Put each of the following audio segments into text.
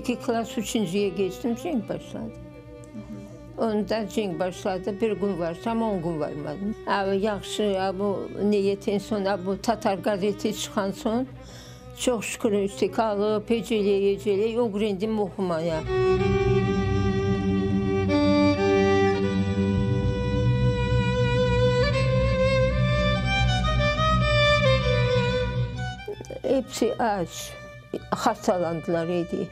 2 klas 3-cüye geçtim, cenk başladı. Onda cenk başladı, bir gün varsam 10 gün varmadım. Abi yaxşı, bu niyetin son, bu Tatar gazeti çıxan son, çok şükür üstü alıp, ecele, öğrendim okumaya. Hepsi aç, hastalandılar ediydi.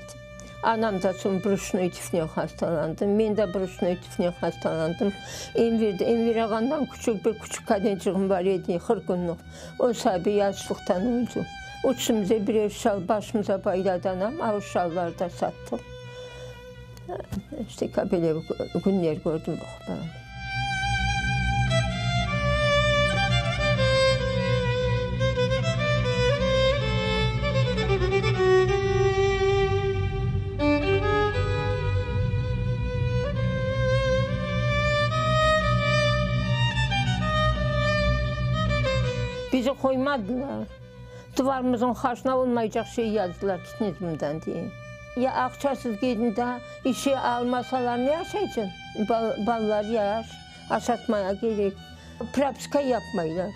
Anam da son bruşnoy tifniye hastalandım, ben de bruşnoy tifniye hastalandım. Enver ağandan küçük kadıncığım var idi, 40 günlük. O sahibi yaşlıktan öldü. Uçumuza birer şal başımıza bayladı anam, o şalları da sattım. İşte böyle günler gördüm ben. Bizi koymadılar. Duvarımızın xarşına olmayacak şey yazdılar Kisnezmimdən diye. Ya akçasız gidin de işe almasalar ne yaşayacaksın? Ballar yaş, aşatmaya gerek. Prapiska yapmaylar.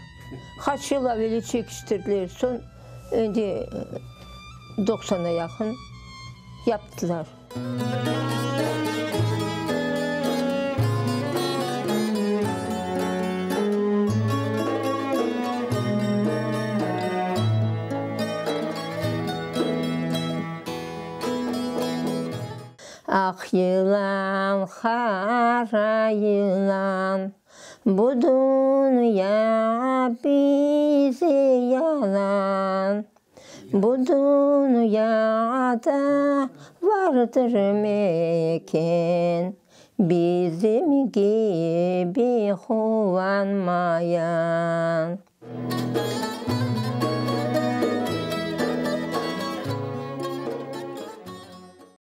Kaç yıl evvel çekiştirdiler. Son 90'a yakın yaptılar. Ah yılan, kara yılan, bu dünya bizi yalan. Bu dünyada vardır mekan, bizim gibi kullanmayan.